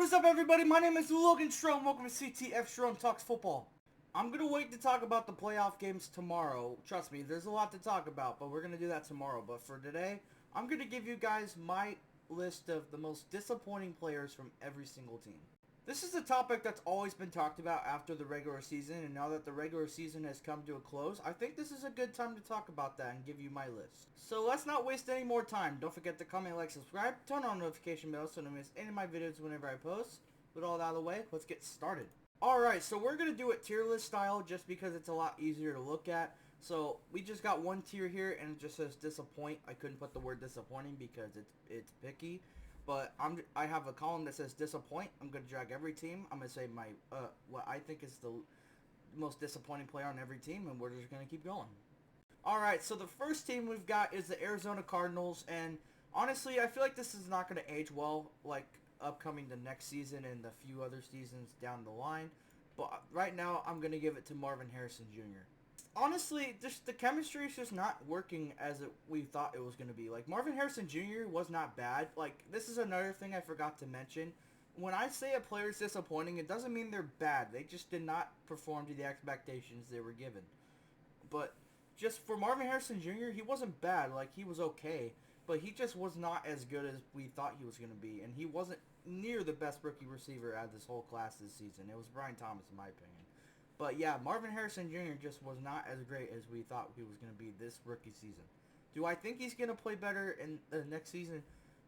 what's up everybody? My name is Logan Strom. Welcome to CTF Strom Talks Football. I'm going to wait to talk about the playoff games tomorrow. Trust me, there's a lot to talk about, but we're going to do that tomorrow. But for today, I'm going to give you guys my list of the most disappointing players from every single team. This is a topic that's always been talked about after the regular season, and now that the regular season has come to a close, I think this is a good time to talk about that and give you my list. So let's not waste any more time. Don't forget to comment, like, subscribe, turn on notification bells so you don't miss any of my videos whenever I post. With all that out of the way, let's get started. Alright, so we're going to do it tier list style just because it's a lot easier to look at. So we just got one tier here and it just says disappoint. I couldn't put the word disappointing because it's picky. But I have a column that says disappoint. I'm going to drag every team. I'm going to say my what I think is the most disappointing player on every team, and we're just going to keep going. Alright, so the first team we've got is the Arizona Cardinals, and honestly, I feel like this is not going to age well, like upcoming the next season and the few other seasons down the line. But right now, I'm going to give it to Marvin Harrison Jr. Honestly, just the chemistry is just not working as we thought it was going to be. Like, Marvin Harrison Jr. was not bad. Like, this is another thing I forgot to mention. When I say a player is disappointing, it doesn't mean they're bad. They just did not perform to the expectations they were given. But just for Marvin Harrison Jr., he wasn't bad. Like, he was okay. But he just was not as good as we thought he was going to be. And he wasn't near the best rookie receiver out of this whole class this season. It was Brian Thomas, in my opinion. But yeah, Marvin Harrison Jr. just was not as great as we thought he was going to be this rookie season. Do I think he's going to play better in the next season?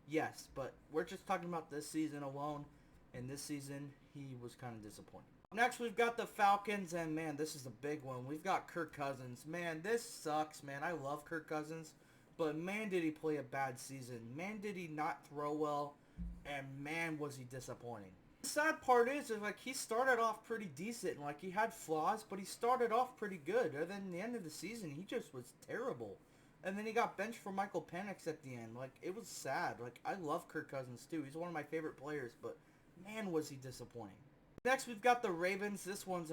Yes, but we're just talking about this season alone. And this season, he was kind of disappointing. Next, we've got the Falcons, and man, this is a big one. We've got Kirk Cousins. Man, this sucks, man. I love Kirk Cousins, but man, did he play a bad season. Man, did he not throw well, and man, was he disappointing. The sad part is like he started off pretty decent. Like he had flaws, but he started off pretty good. And then the end of the season, he just was terrible. And then he got benched for Michael Penix at the end. Like it was sad. Like I love Kirk Cousins too. He's one of my favorite players, but man, was he disappointing. Next, we've got the Ravens. This one's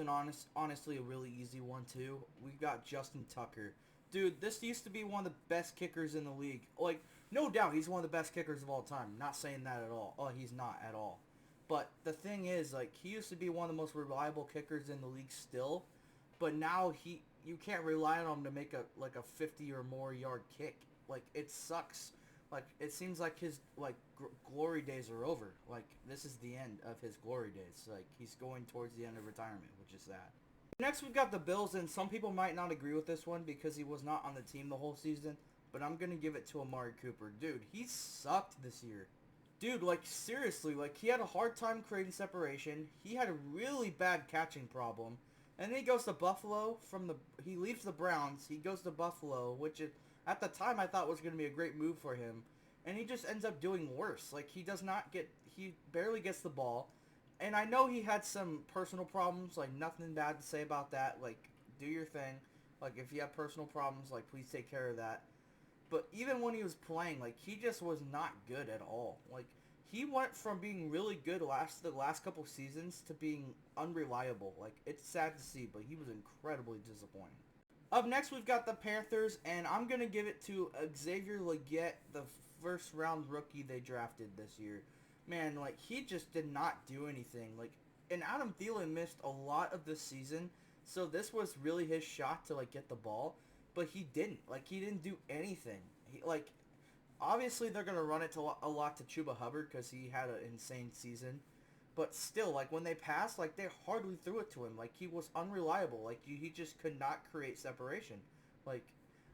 honestly a really easy one too. We've got Justin Tucker. Dude, this used to be one of the best kickers in the league. Like, no doubt, he's one of the best kickers of all time. Not saying that at all. Oh, he's not at all. But the thing is, like, he used to be one of the most reliable kickers in the league still. But now you can't rely on him to make a 50 or more yard kick. Like, it sucks. Like, it seems like his, like, glory days are over. Like, this is the end of his glory days. Like, he's going towards the end of retirement, which is sad. Next, we've got the Bills, and some people might not agree with this one because he was not on the team the whole season. But I'm going to give it to Amari Cooper. Dude, he sucked this year. Dude, like, seriously, like, he had a hard time creating separation. He had a really bad catching problem. And then he goes to Buffalo he leaves the Browns. He goes to Buffalo, which at the time I thought was going to be a great move for him. And he just ends up doing worse. Like, he barely gets the ball. And I know he had some personal problems, like, nothing bad to say about that. Like, do your thing. Like, if you have personal problems, like, please take care of that. But even when he was playing, like, he just was not good at all. Like, he went from being really good the last couple seasons to being unreliable. Like, it's sad to see, but he was incredibly disappointing. Up next, we've got the Panthers, and I'm going to give it to Xavier Legette, the first-round rookie they drafted this year. Man, like, he just did not do anything. Like, and Adam Thielen missed a lot of this season, so this was really his shot to, like, get the ball. But he didn't. Like, he didn't do anything. Obviously they're going to run it a lot to Chuba Hubbard because he had an insane season. But still, like, when they passed, like, they hardly threw it to him. Like, he was unreliable. Like, he just could not create separation. Like,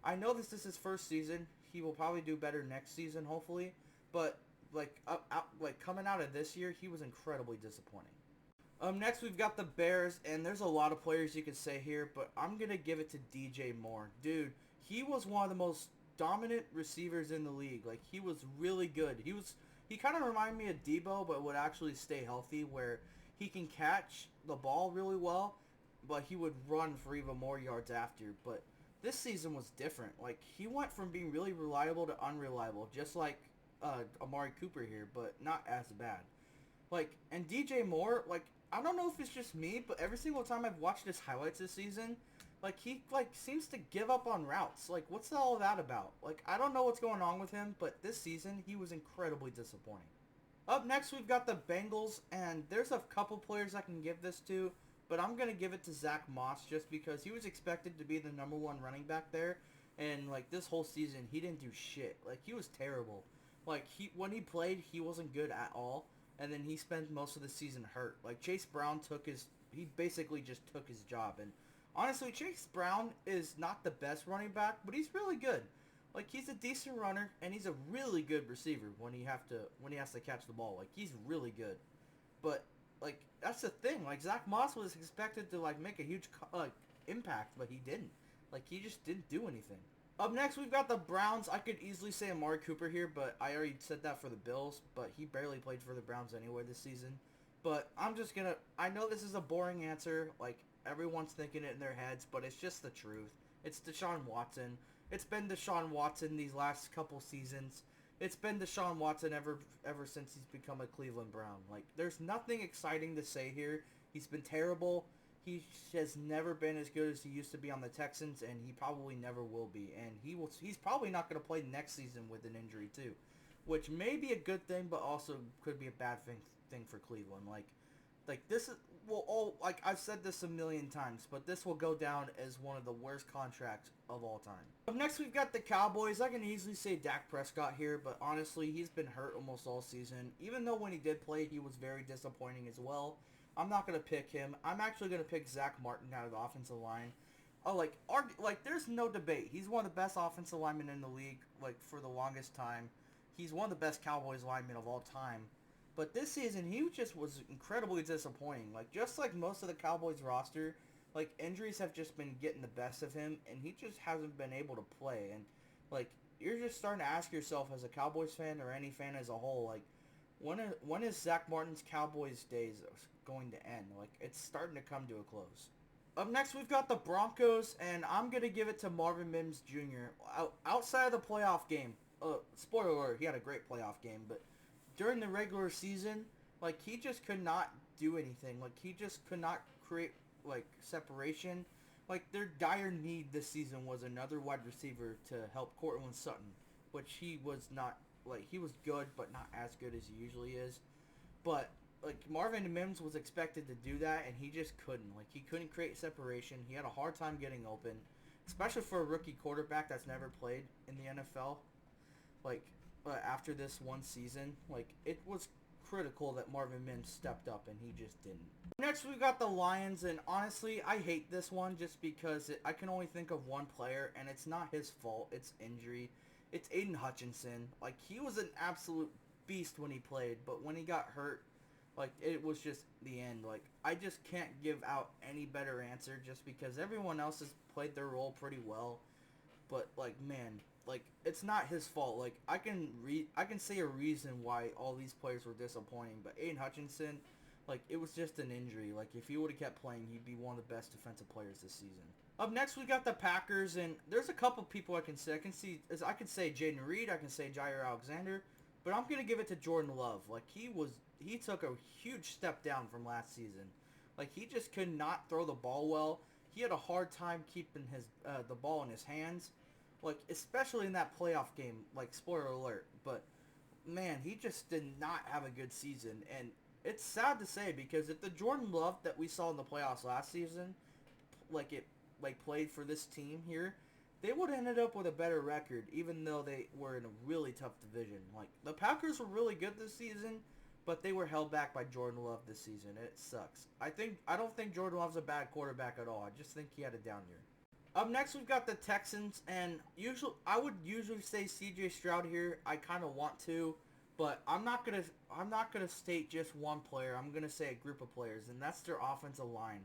I know this is his first season. He will probably do better next season, hopefully. But, like, coming out of this year, he was incredibly disappointing. Next, we've got the Bears, and there's a lot of players you could say here, but I'm going to give it to DJ Moore. Dude, he was one of the most dominant receivers in the league. Like, he was really good. He kind of reminded me of Debo, but would actually stay healthy, where he can catch the ball really well, but he would run for even more yards after. But this season was different. Like, he went from being really reliable to unreliable, just like Amari Cooper here, but not as bad. Like, and DJ Moore, like, I don't know if it's just me, but every single time I've watched his highlights this season, like, he, like, seems to give up on routes. Like, what's all that about? Like, I don't know what's going on with him, but this season, he was incredibly disappointing. Up next, we've got the Bengals, and there's a couple players I can give this to, but I'm going to give it to Zach Moss just because he was expected to be the number one running back there, and, like, this whole season, he didn't do shit. Like, he was terrible. Like, when he played, he wasn't good at all, and then he spent most of the season hurt. Like, Chase Brown he basically just took his job, and honestly, Chase Brown is not the best running back, but he's really good. Like, he's a decent runner, and he's a really good receiver when he has to catch the ball. Like, he's really good. But like, that's the thing. Like, Zach Moss was expected to like make a huge impact, but he didn't. Like, he just didn't do anything. Up next, we've got the Browns. I could easily say Amari Cooper here, but I already said that for the Bills. But he barely played for the Browns anyway this season. But I'm just gonna. I know this is a boring answer. Like, everyone's thinking it in their heads, but it's just the truth. It's Deshaun Watson. It's been Deshaun Watson these last couple seasons. It's been Deshaun Watson ever since he's become a Cleveland Brown. Like, there's nothing exciting to say here. He's been terrible. He has never been as good as he used to be on the Texans, and he probably never will be. And he's probably not going to play next season with an injury too, which may be a good thing, but also could be a bad thing for Cleveland. Like this is like I've said this a million times, but this will go down as one of the worst contracts of all time. Up next, we've got the Cowboys. I can easily say Dak Prescott here, but honestly, he's been hurt almost all season. Even though when he did play, he was very disappointing as well. I'm not gonna pick him. I'm actually gonna pick Zach Martin out of the offensive line. Oh, there's no debate. He's one of the best offensive linemen in the league, like, for the longest time. He's one of the best Cowboys linemen of all time. But this season, he just was incredibly disappointing. Like, just like most of the Cowboys roster, like, injuries have just been getting the best of him, and he just hasn't been able to play. And, like, you're just starting to ask yourself as a Cowboys fan or any fan as a whole, like, when is Zach Martin's Cowboys days going to end? Like, it's starting to come to a close. Up next, we've got the Broncos, and I'm going to give it to Marvin Mims Jr. Outside of the playoff game, spoiler alert, he had a great playoff game, but during the regular season, like, he just could not do anything. Like, he just could not create, like, separation. Like, their dire need this season was another wide receiver to help Courtland Sutton, which he was not, like, he was good, but not as good as he usually is. But, like, Marvin Mims was expected to do that, and he just couldn't. Like, he couldn't create separation. He had a hard time getting open, especially for a rookie quarterback that's never played in the NFL. Like, after this one season, like, it was critical that Marvin Mims stepped up, and he just didn't. Next, we got the Lions, and honestly, I hate this one just because I can only think of one player, and it's not his fault. It's injury. It's Aiden Hutchinson. Like, he was an absolute beast when he played, but when he got hurt, like, it was just the end. Like, I just can't give out any better answer just because everyone else has played their role pretty well. But, like, man, like, it's not his fault. Like, I can say a reason why all these players were disappointing, but Aiden Hutchinson, like, it was just an injury. Like, if he would have kept playing, he'd be one of the best defensive players this season. Up next, we got the Packers, and there's a couple people I can say. I can say Jaden Reed, I can say Jair Alexander, but I'm gonna give it to Jordan Love. Like, he took a huge step down from last season. Like, he just could not throw the ball well. He had a hard time keeping the ball in his hands, like, especially in that playoff game. Like, spoiler alert, but man, he just did not have a good season, and it's sad to say because if the Jordan Love that we saw in the playoffs last season, played for this team here, they would have ended up with a better record, even though they were in a really tough division. Like, the Packers were really good this season, but they were held back by Jordan Love this season. It sucks. I don't think Jordan Love's a bad quarterback at all. I just think he had a down year. Up next, we've got the Texans, and I would usually say C.J. Stroud here. I kind of want to, but I'm not gonna state just one player. I'm gonna say a group of players, and that's their offensive line.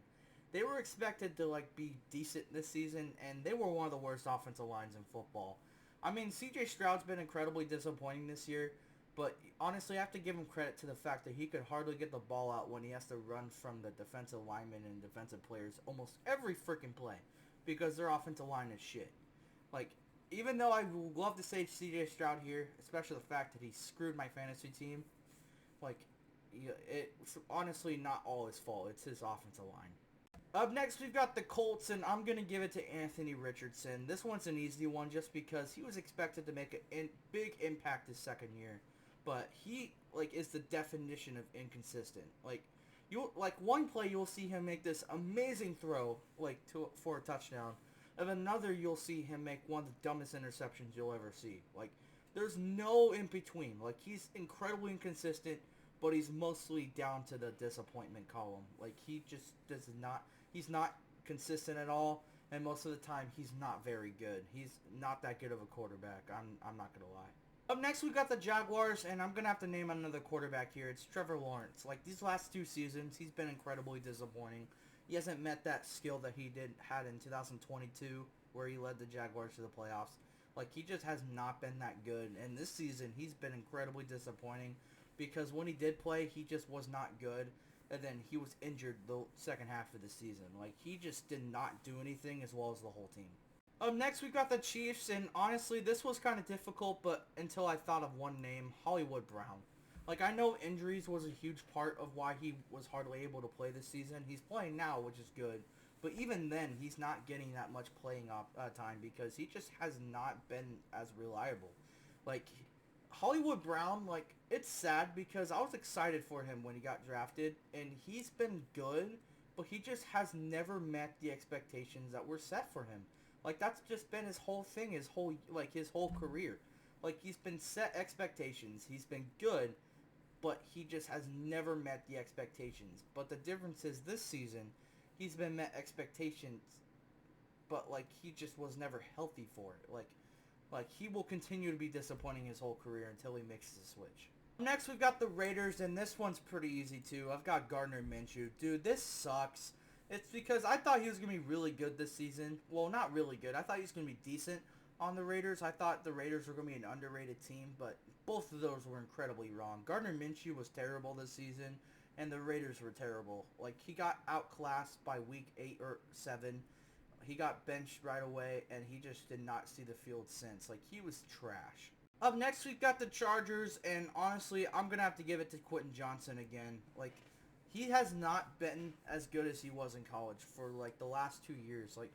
They were expected to, like, be decent this season, and they were one of the worst offensive lines in football. I mean, C.J. Stroud's been incredibly disappointing this year, but honestly, I have to give him credit to the fact that he could hardly get the ball out when he has to run from the defensive linemen and defensive players almost every freaking play, because their offensive line is shit. Like, even though I would love to say C.J. Stroud here, especially the fact that he screwed my fantasy team, like, yeah, it's honestly not all his fault. It's his offensive line. Up next, we've got the Colts, and I'm going to give it to Anthony Richardson. This one's an easy one just because he was expected to make a big impact his second year. But like is the definition of inconsistent. Like you like one play you'll see him make this amazing throw like for a touchdown, and another you'll see him make one of the dumbest interceptions you'll ever see. Like there's no in between. Like he's incredibly inconsistent, but he's mostly down to the disappointment column. Like he just does not. He's not consistent at all, and most of the time he's not very good. He's not that good of a quarterback. I'm not gonna lie. Up next, we got the Jaguars, and I'm gonna have to name another quarterback here. It's Trevor Lawrence. Like these last 2 seasons, he's been incredibly disappointing. He hasn't met that skill that he had in 2022, where he led the Jaguars to the playoffs. Like he just has not been that good, and this season he's been incredibly disappointing because when he did play, he just was not good, and then he was injured the second half of the season. Like he just did not do anything as well as the whole team. Next we got the Chiefs, and honestly, this was kind of difficult, but until I thought of one name, Hollywood Brown. Like, I know injuries was a huge part of why he was hardly able to play this season. He's playing now, which is good, but even then, he's not getting that much playing time because he just has not been as reliable. Like, Hollywood Brown, like, it's sad because I was excited for him when he got drafted, and he's been good, but he just has never met the expectations that were set for him. Like that's just been his whole thing, his whole career. Like he's been set expectations. He's been good, but he just has never met the expectations. But the difference is this season, he's been met expectations, but like he just was never healthy for it. Like he will continue to be disappointing his whole career until he makes the switch. Next we've got the Raiders, and this one's pretty easy too. I've got Gardner Minshew. Dude, this sucks. It's because I thought he was going to be really good this season. Well, not really good. I thought he was going to be decent on the Raiders. I thought the Raiders were going to be an underrated team, but both of those were incredibly wrong. Gardner Minshew was terrible this season, and the Raiders were terrible. Like, he got outclassed by week 8 or 7. He got benched right away, and he just did not see the field since. Like, he was trash. Up next, we've got the Chargers, and honestly, I'm going to have to give it to Quentin Johnson again. Like, he has not been as good as he was in college for, like, the last 2 years. Like,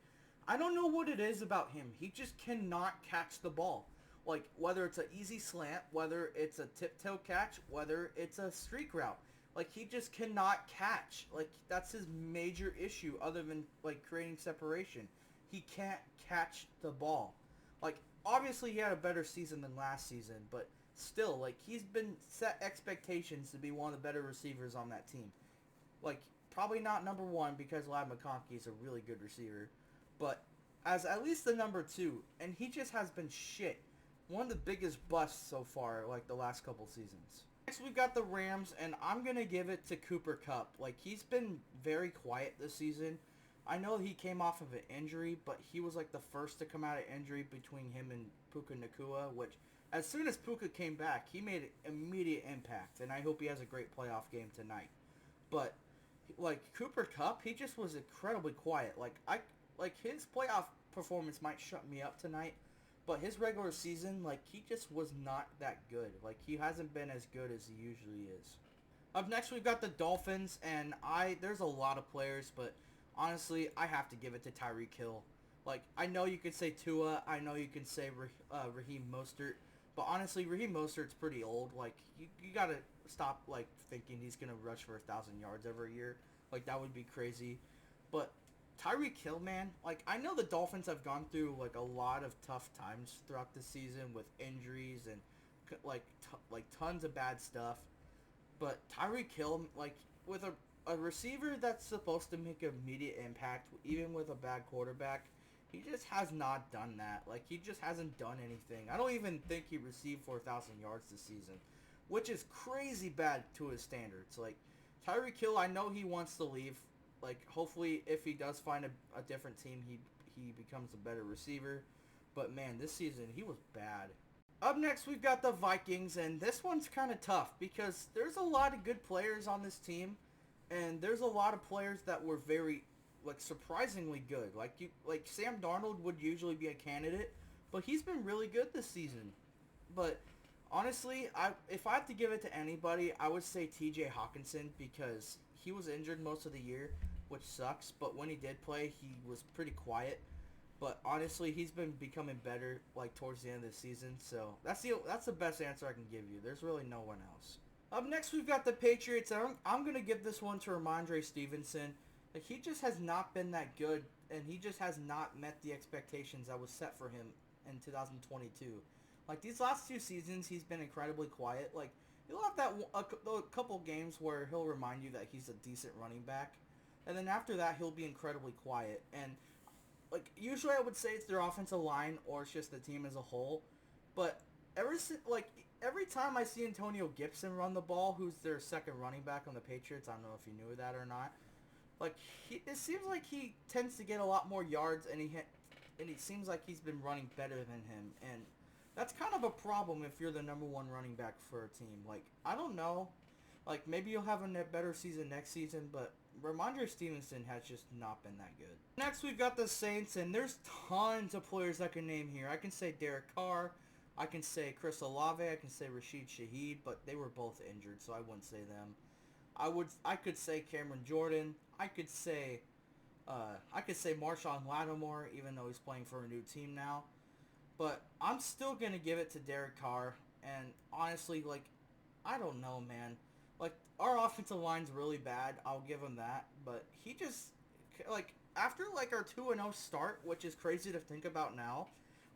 I don't know what it is about him. He just cannot catch the ball. Like, whether it's an easy slant, whether it's a tiptoe catch, whether it's a streak route. Like, he just cannot catch. Like, that's his major issue other than, like, creating separation. He can't catch the ball. Like, obviously he had a better season than last season, but still, like, he's been set expectations to be one of the better receivers on that team. Like, probably not number 1 because Ladd McConkey is a really good receiver, but as at least the number 2, and he just has been shit. One of the biggest busts so far, like, the last couple seasons. Next, we've got the Rams, and I'm going to give it to Cooper Kupp. Like, he's been very quiet this season. I know he came off of an injury, but he was, like, the first to come out of injury between him and Puka Nacua, which, as soon as Puka came back, he made an immediate impact, and I hope he has a great playoff game tonight. But like Cooper Kupp, he just was incredibly quiet. Like his playoff performance might shut me up tonight, but his regular season, like he just was not that good. Like he hasn't been as good as he usually is. Up next, we've got the Dolphins, and there's a lot of players, but honestly, I have to give it to Tyreek Hill. Like I know you could say Tua, I know you can say Raheem Mostert, but honestly, Raheem Mostert's pretty old. Like you gotta stop like thinking he's gonna rush for 1,000 yards every year. Like that would be crazy. But Tyreek Hill, man, like I know the Dolphins have gone through like a lot of tough times throughout the season with injuries and like tons of bad stuff. But Tyreek Hill, like with a receiver that's supposed to make an immediate impact, even with a bad quarterback, he just has not done that. Like he just hasn't done anything. I don't even think he received 4,000 yards this season, which is crazy bad to his standards. Like Tyreek Hill, I know he wants to leave. Like hopefully, if he does find a different team, he becomes a better receiver. But man, this season he was bad. Up next, we've got the Vikings, and this one's kind of tough because there's a lot of good players on this team, and there's a lot of players that were very, like, surprisingly good. Like Sam Darnold would usually be a candidate, but he's been really good this season. But honestly, if I have to give it to anybody, I would say T.J. Hawkinson because he was injured most of the year, which sucks. But when he did play, he was pretty quiet. But honestly, he's been becoming better like towards the end of the season. So that's the best answer I can give you. There's really no one else. Up next, we've got the Patriots. I'm going to give this one to Ramondre Stevenson. Like, he just has not been that good, and he just has not met the expectations that was set for him in 2022. Like, these last two seasons, he's been incredibly quiet. Like, he'll have a couple games where he'll remind you that he's a decent running back, and then after that, he'll be incredibly quiet. And like usually I would say it's their offensive line or it's just the team as a whole. But every time I see Antonio Gibson run the ball, who's their second running back on the Patriots, I don't know if you knew that or not. Like it seems like he tends to get a lot more yards, and it seems like he's been running better than him, and that's kind of a problem if you're the number one running back for a team. Like I don't know, like maybe you'll have a better season next season, but Ramondre Stevenson has just not been that good. Next, we've got the Saints, and there's tons of players I can name here. I can say Derek Carr, I can say Chris Olave, I can say Rashid Shaheed, but they were both injured, so I wouldn't say them. I could say Cameron Jordan. I could say Marshawn Lattimore, even though he's playing for a new team now. But I'm still gonna give it to Derek Carr, and honestly, like I don't know, man. Like our offensive line's really bad. I'll give him that, but he just like after like our 2-0 start, which is crazy to think about now,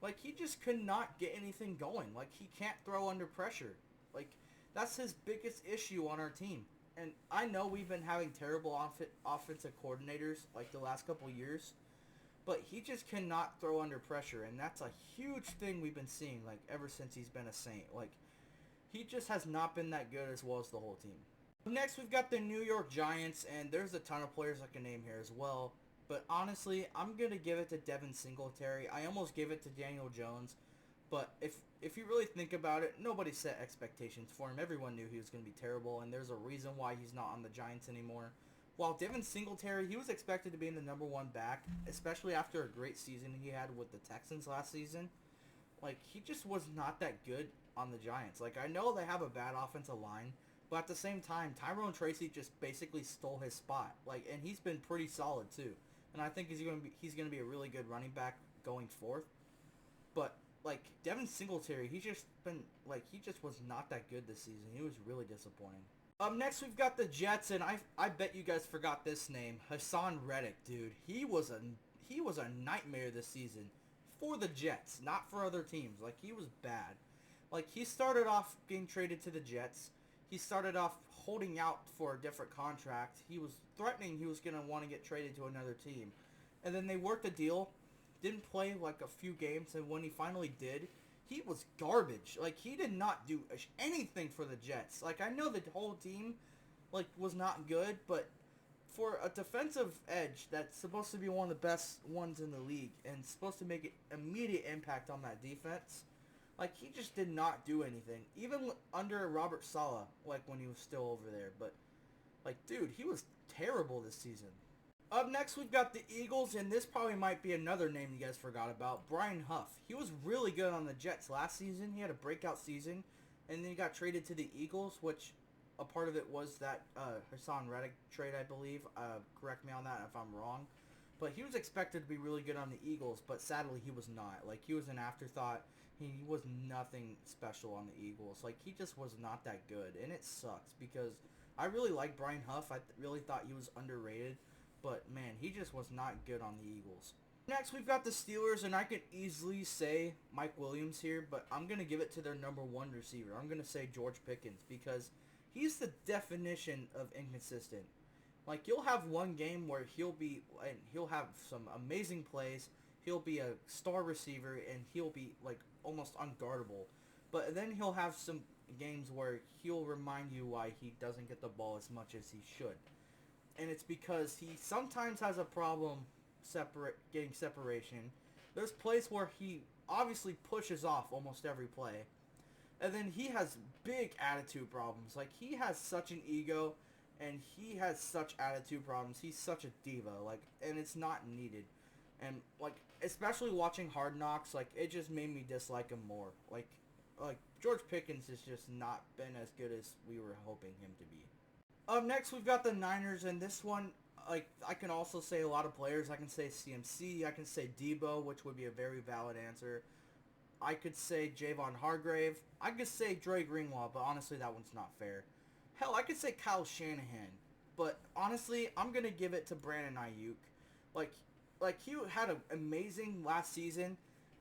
like he just could not get anything going. Like he can't throw under pressure. Like that's his biggest issue on our team. And I know we've been having terrible offensive coordinators like the last couple years, but he just cannot throw under pressure, and that's a huge thing we've been seeing like ever since he's been a Saint. Like he just has not been that good as well as the whole team. Next, we've got the New York Giants, and there's a ton of players I can name here as well. But honestly, I'm going to give it to Devin Singletary. I almost gave it to Daniel Jones. But if you really think about it, nobody set expectations for him. Everyone knew he was going to be terrible, and there's a reason why he's not on the Giants anymore. While Devin Singletary, he was expected to be in the number one back, especially after a great season he had with the Texans last season. Like, he just was not that good on the Giants. Like, I know they have a bad offensive line, but at the same time, Tyrone Tracy just basically stole his spot. Like, and he's been pretty solid too. And I think he's gonna be a really good running back going forth. But like Devin Singletary, he just was not that good this season. He was really disappointing. Next we've got the Jets, and I bet you guys forgot this name, Hassan Reddick, dude. He was a nightmare this season for the Jets, not for other teams. Like he was bad. Like he started off being traded to the Jets. He started off holding out for a different contract. He was threatening he was going to want to get traded to another team. And then they worked a deal. Didn't play like a few games, and when he finally did, he was garbage. Like he did not do anything for the Jets. Like I know the whole team like was not good, but for a defensive edge that's supposed to be one of the best ones in the league and supposed to make an immediate impact on that defense, like he just did not do anything. Even under Robert Saleh, like when he was still over there. But like, dude, he was terrible this season. Up next, we've got the Eagles, and this probably might be another name you guys forgot about, Brian Huff. He was really good on the Jets last season. He had a breakout season, and then he got traded to the Eagles, which a part of it was that Hassan Reddick trade, I believe. Correct me on that if I'm wrong. But he was expected to be really good on the Eagles, but sadly he was not. Like, he was an afterthought. He was nothing special on the Eagles. Like, he just was not that good, and it sucks because I really like Brian Huff. I really thought he was underrated. But, man, he just was not good on the Eagles. Next, we've got the Steelers, and I could easily say Mike Williams here, but I'm going to give it to their number one receiver. I'm going to say George Pickens because he's the definition of inconsistent. Like, you'll have one game where he'll have some amazing plays. He'll be a star receiver, and he'll be, like, almost unguardable. But then he'll have some games where he'll remind you why he doesn't get the ball as much as he should. And it's because he sometimes has a problem getting separation. There's plays where he obviously pushes off almost every play. And then he has big attitude problems. Like, he has such an ego, and he has such attitude problems. He's such a diva, like, and it's not needed. And, like, especially watching Hard Knocks, like, it just made me dislike him more. Like George Pickens has just not been as good as we were hoping him to be. Next, we've got the Niners, and this one, like, I can also say a lot of players. I can say CMC, I can say Debo, which would be a very valid answer. I could say Javon Hargrave. I could say Dre Greenlaw, but honestly, that one's not fair. Hell, I could say Kyle Shanahan, but honestly, I'm gonna give it to Brandon Ayuk. Like, he had an amazing last season,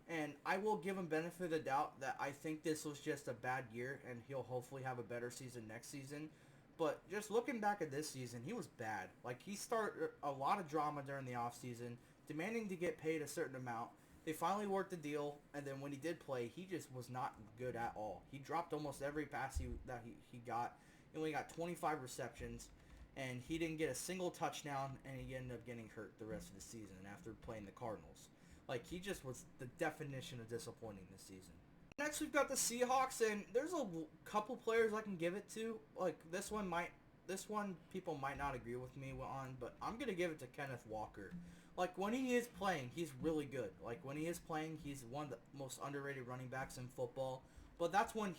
and I will give him benefit of the doubt that I think this was just a bad year, and he'll hopefully have a better season next season. But just looking back at this season, he was bad. Like, he started a lot of drama during the offseason, demanding to get paid a certain amount. They finally worked the deal, and then when he did play, he just was not good at all. He dropped almost every pass he got. He only got 25 receptions, and he didn't get a single touchdown, and he ended up getting hurt the rest of the season after playing the Cardinals. Like, he just was the definition of disappointing this season. Next, we've got the Seahawks, and there's a couple players I can give it to. Like, this one people might not agree with me on, but I'm gonna give it to Kenneth Walker. Like, when he is playing, he's really good. Like, when he is playing, he's one of the most underrated running backs in football. But that's when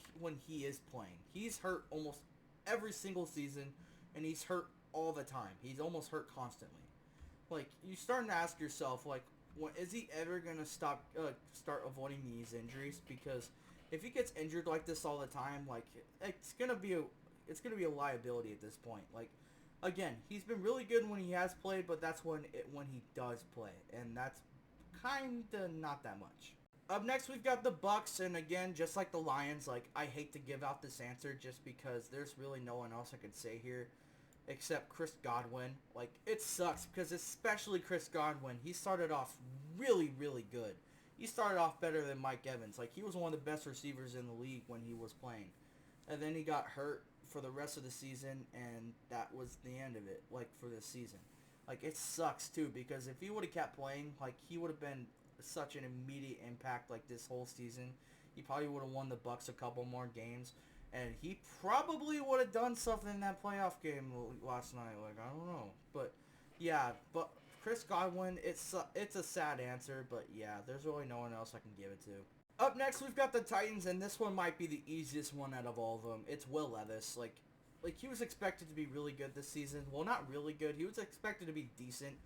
he is playing. He's hurt almost every single season, and he's hurt all the time. He's almost hurt constantly. Like, you're starting to ask yourself, like, is he ever gonna start avoiding these injuries? Because if he gets injured like this all the time, like, it's gonna be a liability at this point. Like, again, he's been really good when he has played, but that's when he does play, and that's kinda not that much. Up next, we've got the Bucks, and again, just like the Lions, like, I hate to give out this answer just because there's really no one else I could say here except Chris Godwin. Like, it sucks because especially Chris Godwin, he started off really, really good. He started off better than Mike Evans. Like, he was one of the best receivers in the league when he was playing. And then he got hurt for the rest of the season, and that was the end of it, like, for this season. Like, it sucks, too, because if he would have kept playing, like, he would have been such an immediate impact, like, this whole season. He probably would have won the Bucks a couple more games. And he probably would have done something in that playoff game last night. Like, I don't know. But, yeah. But Chris Godwin, it's a sad answer. But, yeah, there's really no one else I can give it to. Up next, we've got the Titans. And this one might be the easiest one out of all of them. It's Will Levis. Like, he was expected to be really good this season. Well, not really good. He was expected to be decent.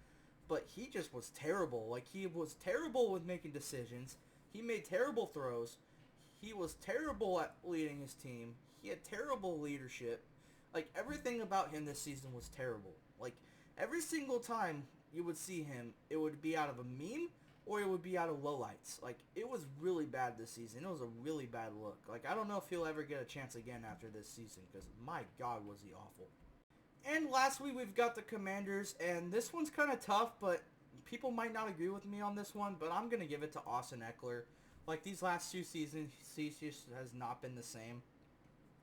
But he just was terrible. Like, he was terrible with making decisions. He made terrible throws. He was terrible at leading his team. He had terrible leadership. Like, everything about him this season was terrible. Like, every single time you would see him, it would be out of a meme or it would be out of lowlights. Like, it was really bad this season. It was a really bad look. Like, I don't know if he'll ever get a chance again after this season because, my God, was he awful. And lastly, we've got the Commanders, and this one's kind of tough, but people might not agree with me on this one, but I'm going to give it to Austin Eckler. Like, these last two seasons, he just has not been the same.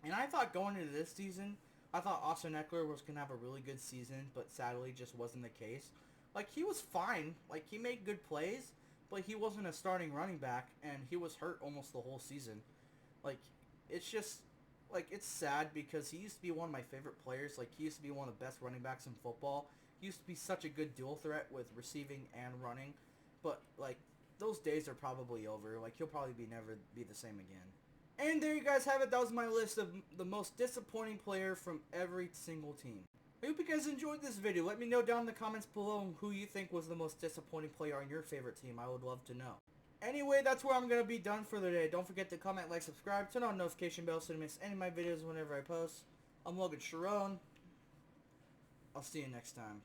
And I thought going into this season, I thought Austin Eckler was going to have a really good season, but sadly just wasn't the case. Like, he was fine. Like, he made good plays, but he wasn't a starting running back, and he was hurt almost the whole season. Like, it's just, like, it's sad because he used to be one of my favorite players. Like, he used to be one of the best running backs in football. He used to be such a good dual threat with receiving and running. But, like, those days are probably over. Like, he'll probably never be the same again. And there you guys have it. That was my list of the most disappointing player from every single team. I hope you guys enjoyed this video. Let me know down in the comments below who you think was the most disappointing player on your favorite team. I would love to know. Anyway, that's where I'm going to be done for the day. Don't forget to comment, like, subscribe, turn on notification bell so you don't miss any of my videos whenever I post. I'm Logan Sharon. I'll see you next time.